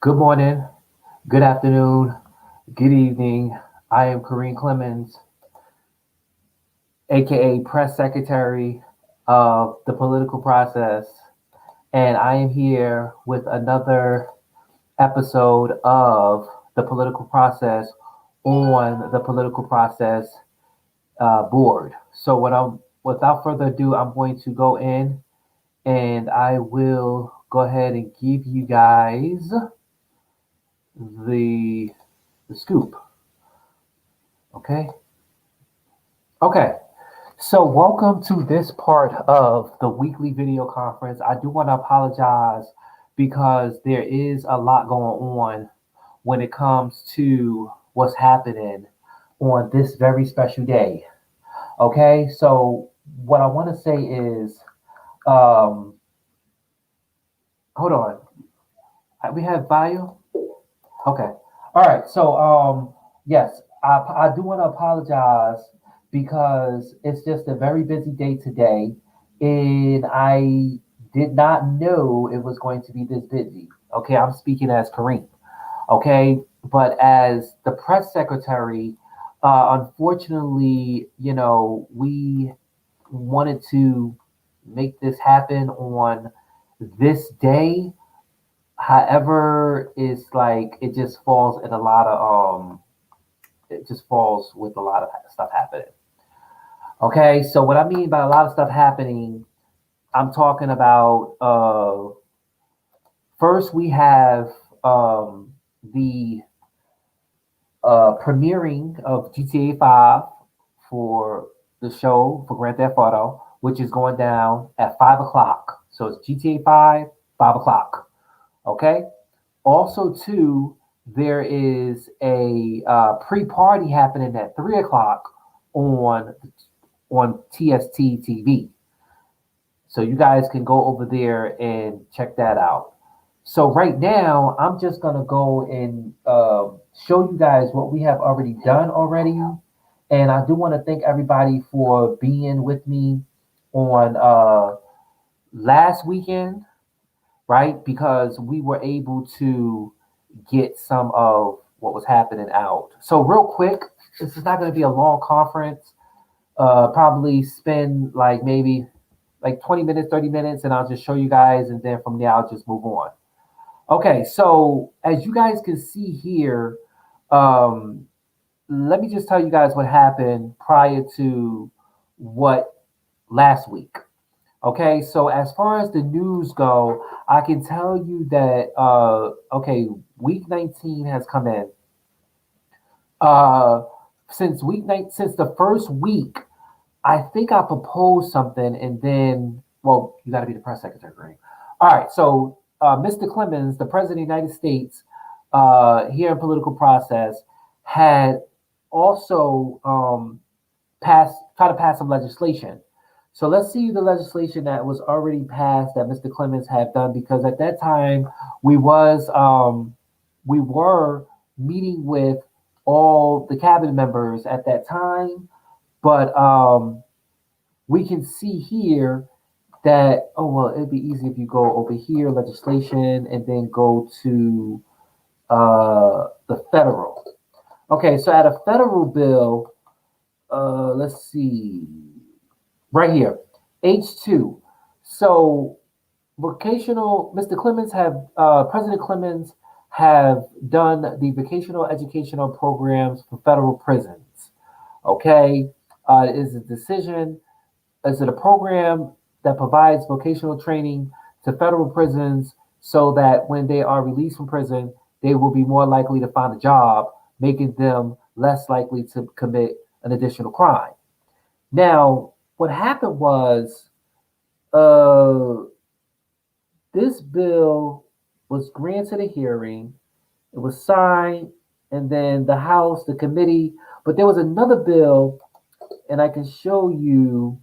Good morning, good afternoon, good evening. I am Kareem Clemens, aka Press Secretary of the Political Process, and I am here with another episode of the Political Process on the Political Process board. So, without further ado, I'm going to go in and I will go ahead and give you guys the the scoop. Okay. Okay. So, welcome to this part of the weekly video conference. I do want to apologize because there is a lot going on when it comes to what's happening on this very special day. Okay, so what I want to say is, um, hold on, we have bio. Okay. All right. So, yes, I do want to apologize because it's just a very busy day today, and I did not know it was going to be this busy. Okay. I'm speaking as Kareem. Okay. But as the press secretary, unfortunately, we wanted to make this happen on this day. However, it's like it just falls in a lot of it just falls with a lot of stuff happening. Okay, so what I mean by a lot of stuff happening, I'm talking about first we have the premiering of GTA 5 for the show for Grand Theft Auto, which is going down at 5 o'clock. So it's GTA 5, 5 o'clock. Okay. Also, too, there is a pre-party happening at 3 o'clock on TST TV. So you guys can go over there and check that out. So right now, I'm just gonna go and show you guys what we have already done already, and I do want to thank everybody for being with me on last weekend, right? Because we were able to get some of what was happening out. So real quick, this is not going to be a long conference. Probably spend like maybe like 20 minutes, 30 minutes, and I'll just show you guys, and then from there I'll just move on. Okay, so as you guys can see here, um, let me just tell you guys what happened prior to what last week. Okay, so as far as the news go, I can tell you that okay, week 19 has come in. Uh since the first week, I think I proposed something and then well, you gotta be the press secretary, right? All right, so Mr. Clemens, the President of the United States, here in political process, had also try to pass some legislation. So let's see the legislation that was already passed that Mr. Clemens had done because at that time we was we were meeting with all the cabinet members at that time, but we can see here that oh well it'd be easy if you go over here legislation and then go to the federal. Okay, so at a federal bill, let's see right here, H2. So Mr. Clemens have, President Clemens have done the vocational educational programs for federal prisons. Okay, is a decision, is it a program that provides vocational training to federal prisons so that when they are released from prison, they will be more likely to find a job, making them less likely to commit an additional crime. Now, what happened was uh, this bill was granted a hearing, it was signed, and then the House, the committee, but there was another bill, and I can show you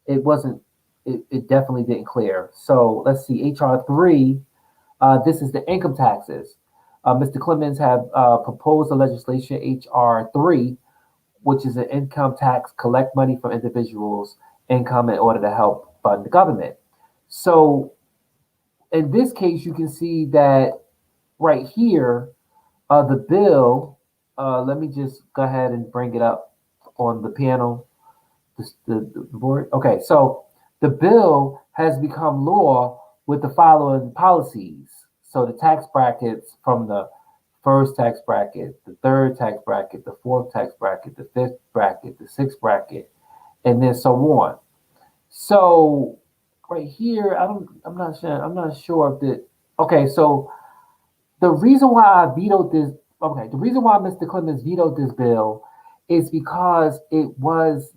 it wasn't, it definitely didn't clear. So let's see, HR 3, this is the income taxes. Mr. Clemens have proposed a legislation, HR 3, which is an income tax, collect money from individuals' income in order to help fund the government. So in this case, you can see that right here, the bill, let me just go ahead and bring it up on the panel, the board. Okay, so the bill has become law with the following policies. So the tax brackets from the first tax bracket, the third tax bracket, the fourth tax bracket, the fifth bracket, the sixth bracket, and then so on. So right here, I'm not sure if the, okay, so the reason why I vetoed this, okay, the reason why Mr. Clemens vetoed this bill is because it was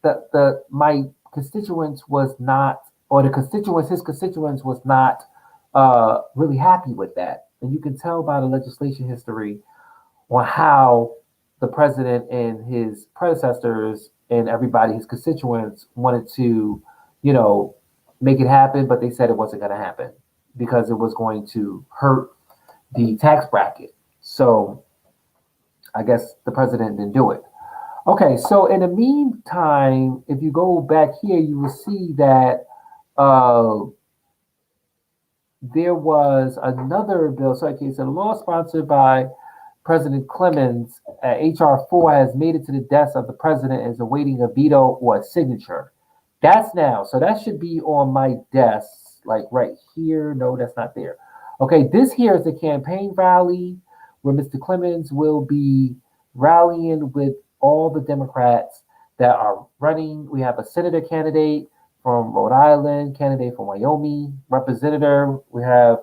the my constituents was not, or the constituents, his constituents was not really happy with that. And you can tell by the legislation history on how the president and his predecessors and everybody, his constituents, wanted to, you know, make it happen, but they said it wasn't going to happen because it was going to hurt the tax bracket. So I guess the president didn't do it. Okay, so in the meantime, if you go back here, you will see that uh, there was another bill. So, okay, so the law sponsored by President Clemens, H.R. 4, has made it to the desk of the president and is awaiting a veto or a signature. That's now. So that should be on my desk, like right here. No, that's not there. Okay, this here is the campaign rally where Mr. Clemens will be rallying with all the Democrats that are running. We have a senator candidate from Rhode Island, candidate from Wyoming, representative. We have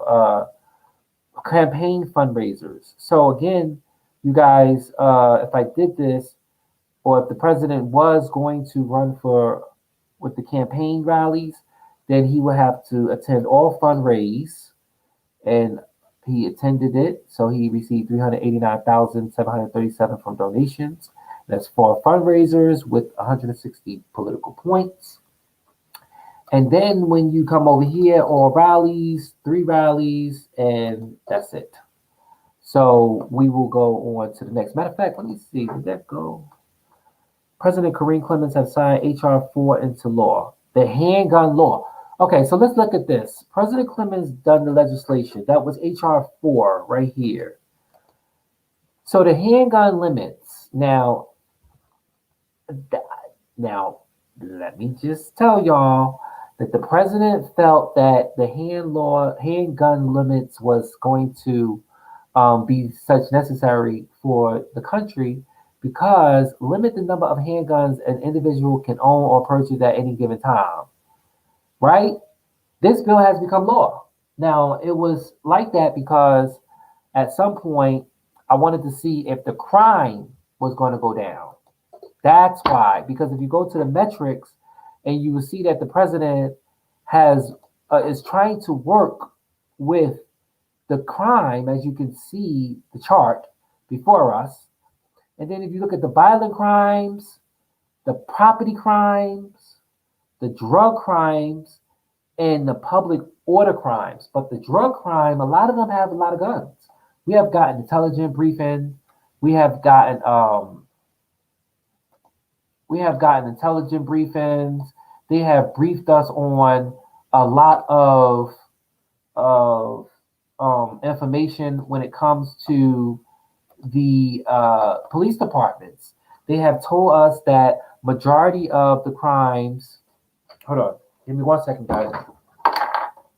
campaign fundraisers. So again, you guys, if I did this, or if the president was going to run for with the campaign rallies, then he would have to attend all fundraise, and he attended it. So he received 389,737 from donations. That's for fundraisers with 160 political points. And then when you come over here, all rallies, 3 rallies, and that's it. So we will go on to the next. Matter of fact, let me see. Did that go? President Kareem Clemens has signed H.R. 4 into law, the handgun law. Okay, so let's look at this. President Clemens done the legislation. That was H.R. 4 right here. So the handgun limits. Now, let me just tell y'all that the president felt that the handgun limits was going to be such necessary for the country because limit the number of handguns an individual can own or purchase at any given time. Right? This bill has become law. Now, it was like that because at some point I wanted to see if the crime was going to go down. That's why, because if you go to the metrics and you will see that the president has is trying to work with the crime, as you can see the chart before us. And then if you look at the violent crimes, the property crimes, the drug crimes, and the public order crimes. But the drug crime, a lot of them have a lot of guns. We have gotten intelligent briefing. We have gotten intelligent briefings. They have briefed us on a lot of information when it comes to the police departments. They have told us that majority of the crimes. Hold on, give me 1 second, guys.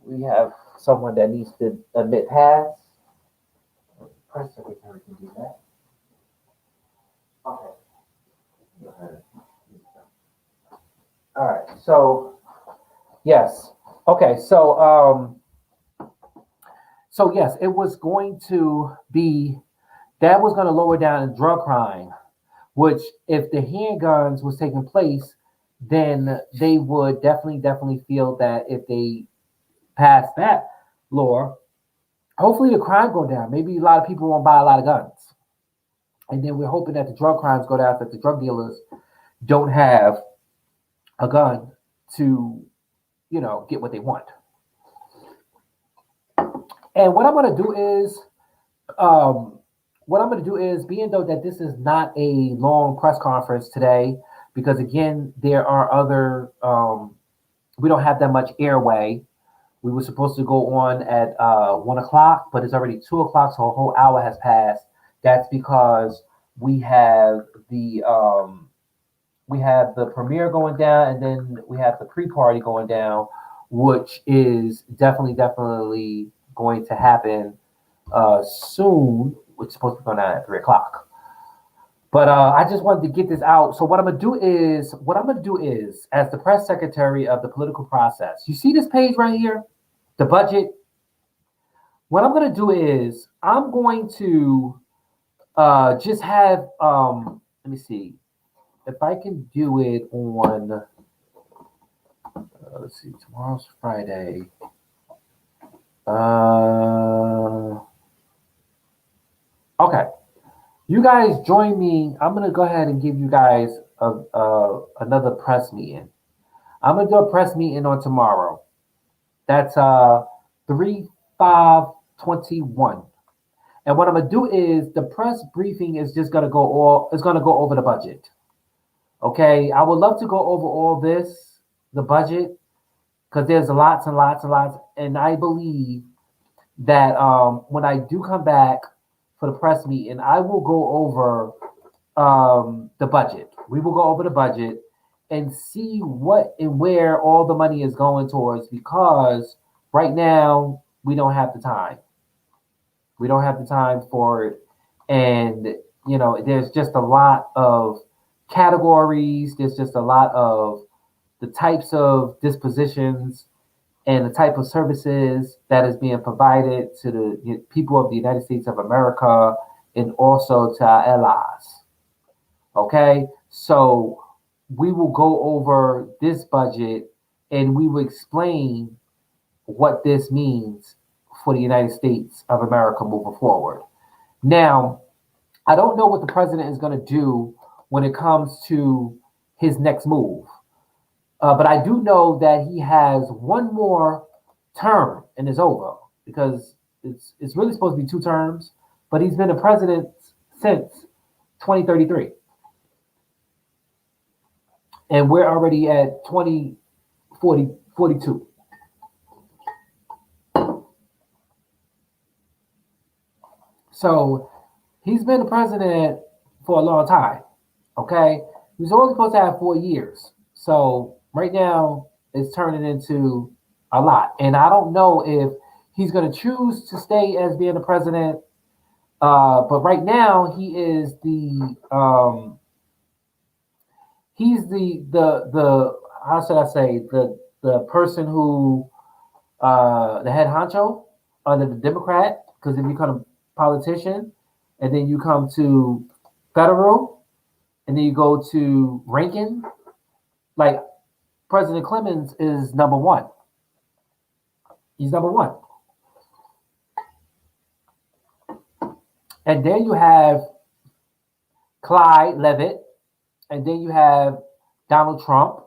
We have someone that needs to admit pass. Press secretary can do that. Okay. Go ahead. All right. So yes. Okay. So yes, it was going to be that was going to lower down drug crime, which if the handguns was taking place, then they would definitely feel that if they passed that law, hopefully the crime go down. Maybe a lot of people won't buy a lot of guns. And then we're hoping that the drug crimes go down, that the drug dealers don't have a gun to, get what they want. And what I'm going to do is, being though that this is not a long press conference today, because again, there are other, we don't have that much airway. We were supposed to go on at 1 o'clock, but it's already 2 o'clock, so a whole hour has passed. That's because we have the premiere going down, and then we have the pre-party going down, which is definitely going to happen soon. It's supposed to be going down at 3 o'clock. But I just wanted to get this out. So what I'm gonna do is, as the press secretary of the political process, you see this page right here, the budget. What I'm gonna do is I'm going to just have let me see if I can do it on. Let's see, tomorrow's Friday. Okay. You guys join me. I'm gonna go ahead and give you guys another press meeting. I'm gonna do a press meeting on tomorrow. That's 3/5/21. And what I'm gonna do is the press briefing is just gonna go over the budget. Okay, I would love to go over all this, the budget, because there's lots and lots and lots. And I believe that when I do come back for the press meeting, I will go over the budget. We will go over the budget and see what and where all the money is going towards, because right now we don't have the time. We don't have the time for it. And, there's just a lot of categories. There's just a lot of the types of dispositions and the type of services that is being provided to the people of the United States of America and also to our allies. Okay, so we will go over this budget and we will explain what this means for the United States of America moving forward. Now, I don't know what the president is going to do when it comes to his next move. But I do know that he has one more term and it's over, because it's really supposed to be 2 terms, but he's been a president since 2033. And we're already at 2042. So he's been the president for a long time. Okay. He was only supposed to have 4 years. So right now it's turning into a lot. And I don't know if he's going to choose to stay as being the president. But right now he is the how should I say, the person who the head honcho under the Democrat, because if you become a politician and then you come to federal and then you go to ranking, like President Clemens is number one. He's number one. And then you have Clyde Levitt, and then you have Donald Trump,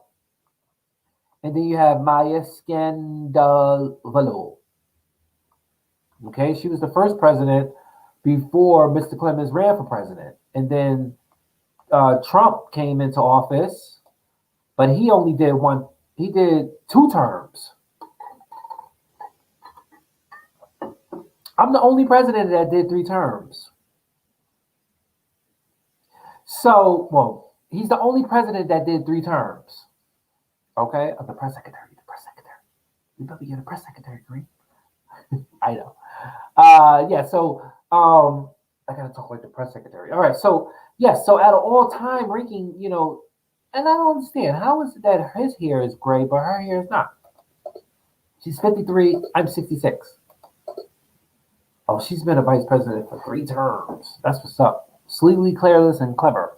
and then you have Maya Scandavallo. Okay, she was the first president before Mr. Clemens ran for president. And then Trump came into office, but he did 2 terms. I'm the only president that did 3 terms. So, well, he's the only president that did 3 terms. Okay, of the press secretary. You better be the press secretary, Green. I know. Yeah. So, I gotta talk like the press secretary. All right. So, yes. So, at an all-time ranking, and I don't understand, how is it that his hair is gray but her hair is not? She's 53. I'm 66. Oh, she's been a vice president for 3 terms. That's what's up. Sleepily, careless, and clever.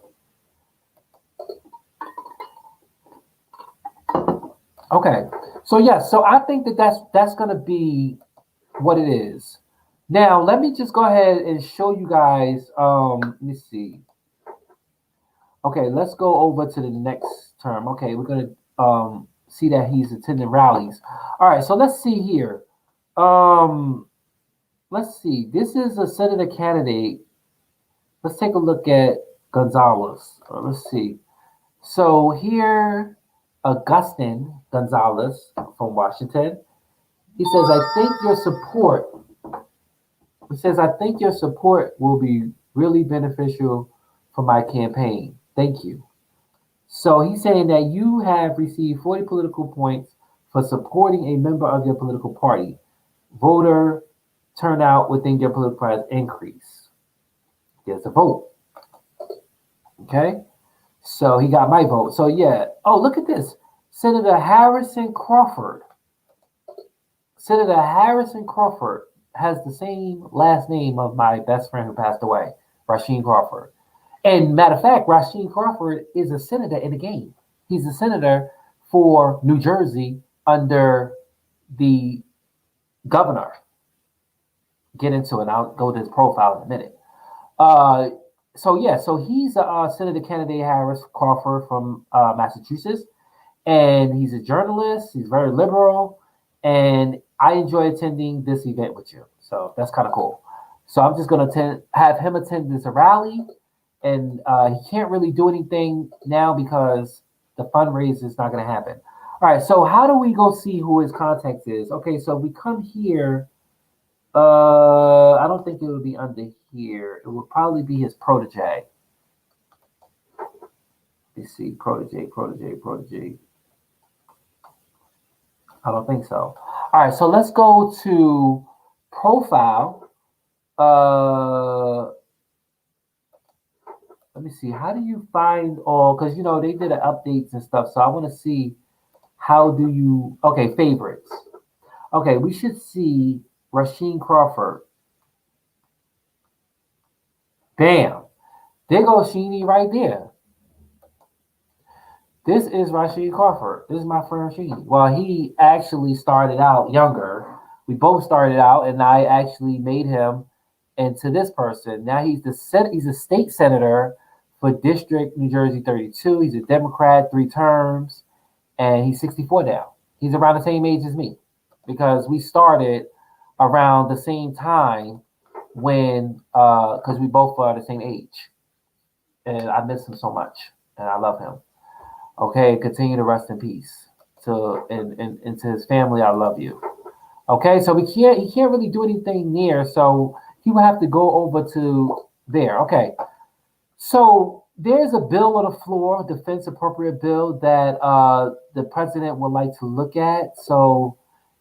Okay. So yes. So I think that's gonna be what it is. Now let me just go ahead and show you guys. Let me see. Okay, let's go over to the next term. Okay, we're gonna see that he's attending rallies. All right. So let's see here. Let's see. This is a senator candidate. Let's take a look at Gonzalez. Let's see. So here, Augustin Gonzalez from Washington. He says, I think your support. He says, I think your support will be really beneficial for my campaign. Thank you. So he's saying that you have received 40 political points for supporting a member of your political party. Voter turnout within your political party has increased. There's a vote. Okay. So he got my vote. So yeah. Oh, look at this. Senator Harrison Crawford. Senator Harrison Crawford has the same last name of my best friend who passed away, Rasheem Crawford. And matter of fact, Rasheem Crawford is a senator in the game. He's a senator for New Jersey under the governor. Get into it. I'll go to his profile in a minute. Uh, so he's Senator Kennedy Harris Crawford from Massachusetts, and he's a journalist. He's very liberal, and I enjoy attending this event with you. So that's kind of cool. So I'm just going to have him attend this rally, and he can't really do anything now because the fundraiser is not going to happen. All right, so how do we go see who his contact is? Okay, so we come here. I don't think it would be under here. It would probably be his protege. Let's see, protege. I don't think so. All right, so let's go to profile. Let me see. How do you find all? Because they did updates and stuff. So I want to see how do you. Okay, favorites. Okay, we should see Rasheem Crawford. Bam. There goes Sheenie right there. This is Rasheem Crawford. This is my friend Sheenie. Well, he actually started out younger. We both started out, and I actually made him into this person. Now he's he's a state senator for District New Jersey 32. He's a Democrat, 3 terms, and he's 64 now. He's around the same age as me because we started around the same time when because we both are the same age, and I miss him so much, and I love him. Okay, continue to rest in peace. To and to his family, I love you. Okay, so he can't really do anything near, so he will have to go over to there. Okay, so there's a bill on the floor, defense appropriate bill that the president would like to look at. So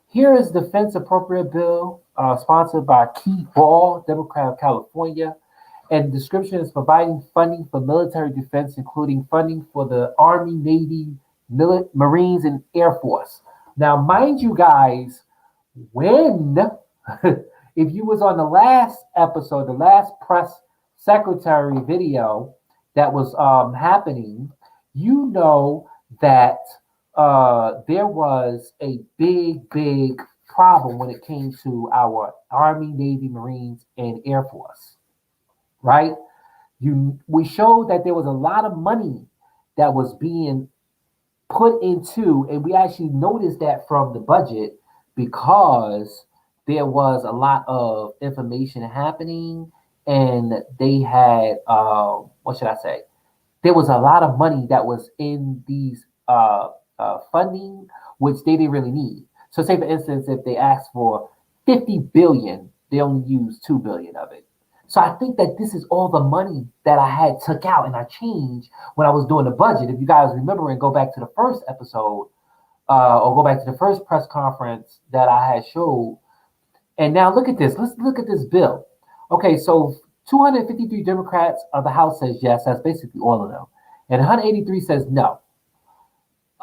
here is defense appropriate bill sponsored by Keith Ball, Democrat of California. And the description is providing funding for military defense, including funding for the Army, Navy, Marines, and Air Force. Now, mind you guys, when if you was on the last episode, the last press secretary video that was happening, you know that there was a big problem when it came to our Army, Navy, Marines, and Air Force, right? We showed that there was a lot of money that was being put into, and we actually noticed that from the budget because there was a lot of information happening, and they had what should I say? There was a lot of money that was in these funding, which they didn't really need. So, say for instance, if they asked for 50 billion, they only used 2 billion of it. So I think that this is all the money that I had took out and I changed when I was doing the budget. If you guys remember and go back to the first episode, or go back to the first press conference that I had showed. And now look at this. Let's look at this bill. Okay, so 253 Democrats of the House says yes. That's basically all of them. And 183 says no.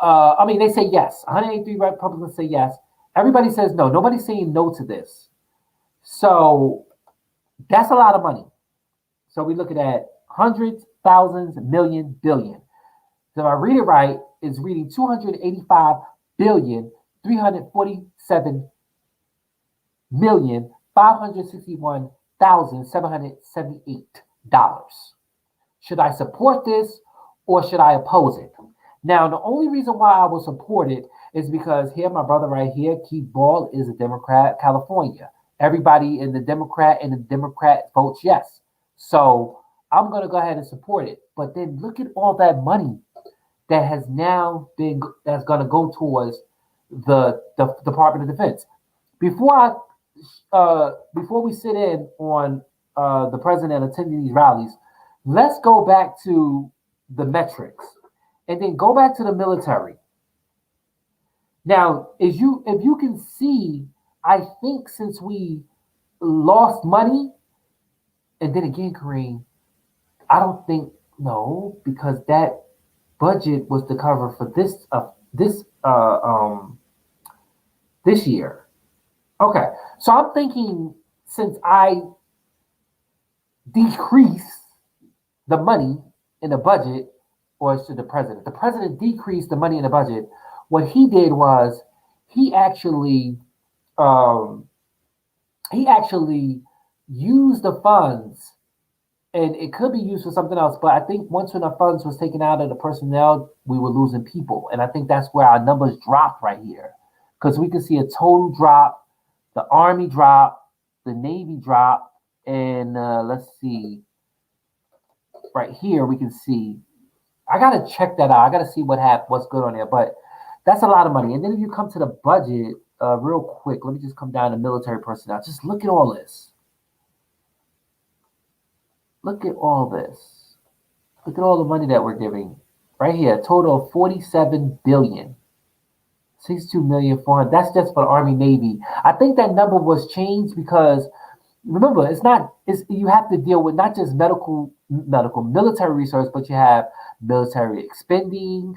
They say yes. 183 Republicans say yes. Everybody says no. Nobody's saying no to this. So that's a lot of money. So we're looking at hundreds, thousands, million, billion. So if I read it right, it's reading 285 billion, 347 million, $561,778. Should I support this or should I oppose it? Now, the only reason why I will support it is because here, my brother right here, Keith Ball, is a Democrat, California. Everybody in the Democrat votes yes. So I'm going to go ahead and support it. But then look at all that money that has now been, that's going to go towards the Department of Defense. before we sit in on the president attending these rallies, let's go back to the metrics, and then go back to the military. Now, if you can see, I think since we lost money, and then again, Kareem, I don't think no, because that budget was to cover for this year. Okay, so I'm thinking since I decrease the money in the budget, or to the president decreased the money in the budget. What he did was he actually um, he actually used the funds, and it could be used for something else. But I think once when the funds was taken out of the personnel, we were losing people, and I think that's where our numbers dropped right here, because we can see a total drop, the Army drop, the Navy drop, and let's see, right here we can see. I gotta check that out. I gotta see what's good on there, but that's a lot of money. And then if you come to the budget, real quick, let me just come down to military personnel. Just look at all this. Look at all this. Look at all the money that we're giving. Right here, a total of 47 billion. 62 million 400. That's just for the Army Navy. I think that number was changed because remember, it's you have to deal with not just medical military resource, but you have military expending,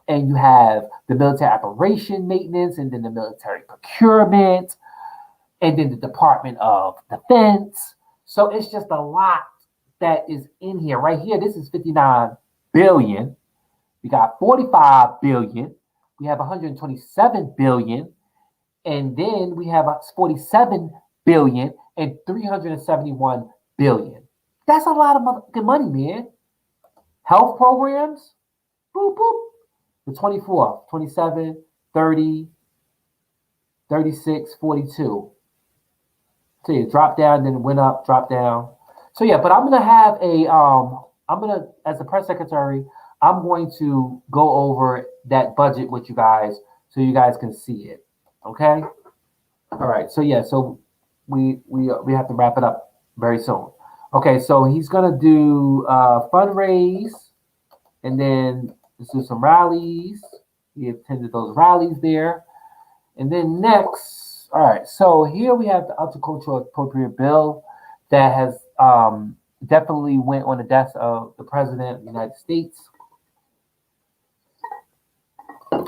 and you have the military operation maintenance, and then the military procurement, and then the Department of Defense. So it's just a lot that is in here. Right here, this is 59 billion. We got 45 billion. We have 127 billion. And then we have 47 billion and 371 billion. That's a lot of money, man. Health programs, boop, boop. The 24, 27, 30, 36, 42. So it dropped down, then it went up, dropped down. So yeah, but I'm gonna have as the press secretary, I'm going to go over that budget with you guys so you guys can see it. Okay. All right. So yeah. So we have to wrap it up very soon. Okay. So he's gonna do fundraise, and then let's do some rallies. He attended those rallies there, and then next. All right. So here we have the agricultural appropriate bill that has definitely went on the desk of the president of the United States.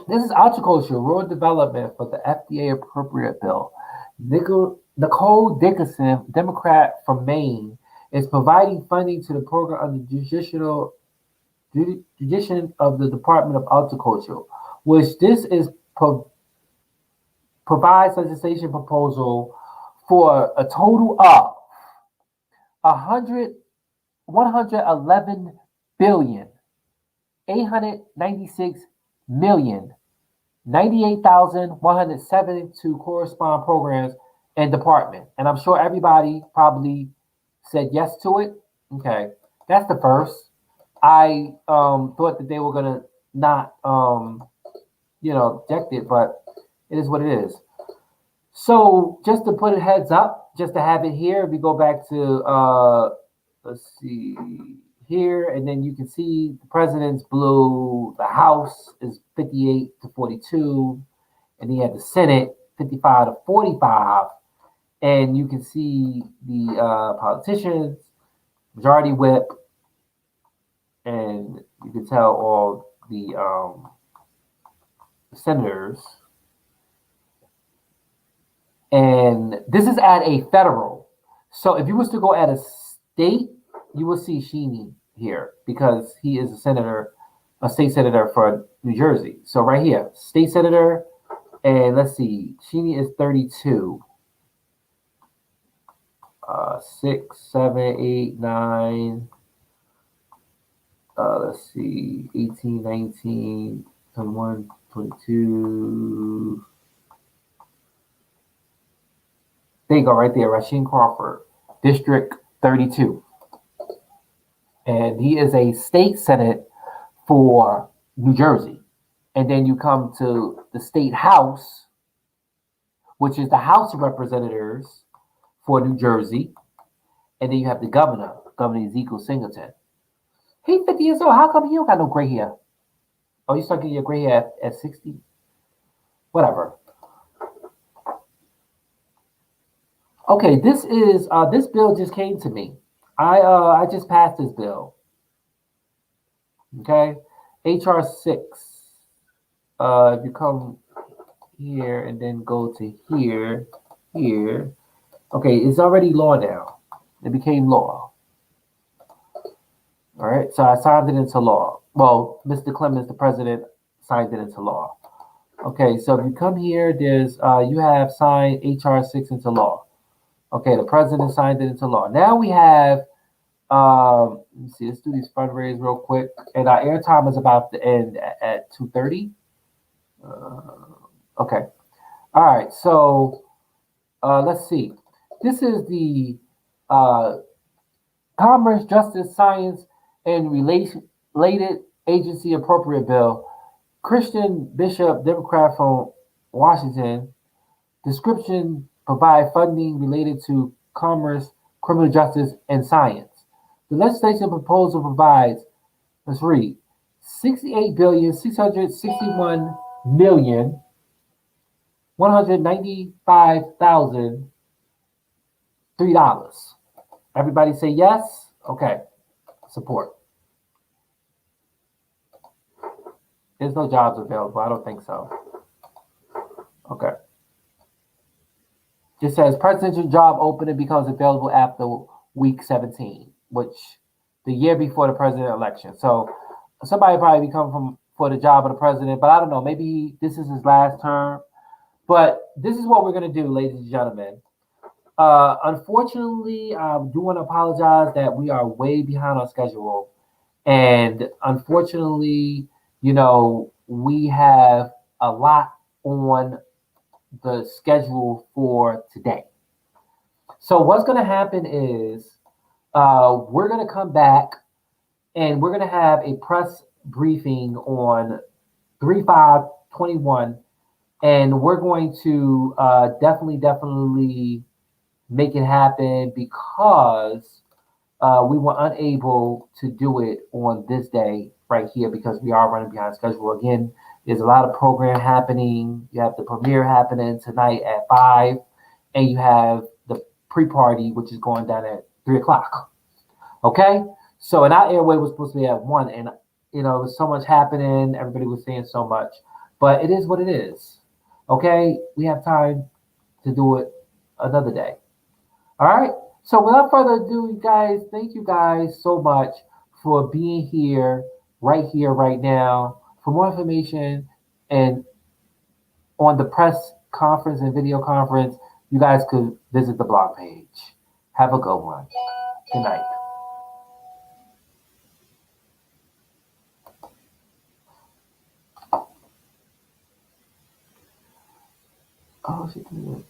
This is agriculture, rural development for the FDA appropriate bill. Nicole Dickinson, Democrat from Maine, is providing funding to the program under jurisdiction of the Department of Agriculture, which this is provides legislation proposal for a total of 111 billion 896 million 98,172 correspond programs and department. And I'm sure everybody probably said yes to it. Okay, that's the first. I thought that they were gonna not object it, but it is what it is. So just to put it heads up, just to have it here, if we go back to let's see here, and then you can see the president's blue, the House is 58 to 42, and he had the Senate 55 to 45, and you can see the politicians, majority whip, and you can tell all the senators. And this is at a federal. So if you was to go at a state, you will see Sheeny here because he is a senator, a state senator for New Jersey. So right here, state senator, and let's see, Sheeny is 32. 6, 7, 8, 9. Let's see, 18, 19, 21, 22. There you go, right there, Rasheem Crawford, District 32. And he is a state senate for New Jersey. And then you come to the state house, which is the House of Representatives for New Jersey. And then you have the governor, Governor Ezekiel Singleton. He's 50 years old. How come he don't got no gray hair? Oh, you start getting your gray hair at 60? Whatever. Okay, this bill just came to me. I just passed this bill. Okay, HR 6. If you come here and then go to here. Okay, it's already law now. It became law. All right, so I signed it into law. Well, Mr. Clemens, the president, signed it into law. Okay, so if you come here, there's you have signed HR 6 into law. Okay, the president signed it into law. Now we have let me see, let's do these fundraisers real quick. And our airtime is about to end at 2:30. Okay. All right, so let's see. This is the Commerce, Justice, Science, and Related Agency Appropriate Bill. Christian Bishop, Democrat from Washington. Description: provide funding related to commerce, criminal justice, and science. The legislation proposal provides, let's read, 68,661,195,003. Everybody say yes? Okay. Support. There's no jobs available. I don't think so. Okay. Just says presidential job opening becomes available after week 17, which the year before the president election. So somebody probably become for the job of the president, but I don't know. Maybe this is his last term. But this is what we're going to do, ladies and gentlemen. Unfortunately, I do want to apologize that we are way behind on schedule. And unfortunately, we have a lot on the schedule for today. So what's going to happen is we're going to come back and we're going to have a press briefing on 3/5/21, and we're going to definitely make it happen because we were unable to do it on this day right here because we are running behind schedule. Again, there's a lot of program happening. You have the premiere happening tonight at 5, and you have the pre-party, which is going down at 3 o'clock. Okay? So, and our airway was supposed to be at 1, and, there's so much happening. Everybody was saying so much. But it is what it is. Okay? We have time to do it another day. All right? So without further ado, you guys, thank you guys so much for being here, right now. For more information and on the press conference and video conference, you guys could visit the blog page. Have a good one. Good night. Oh, she did it.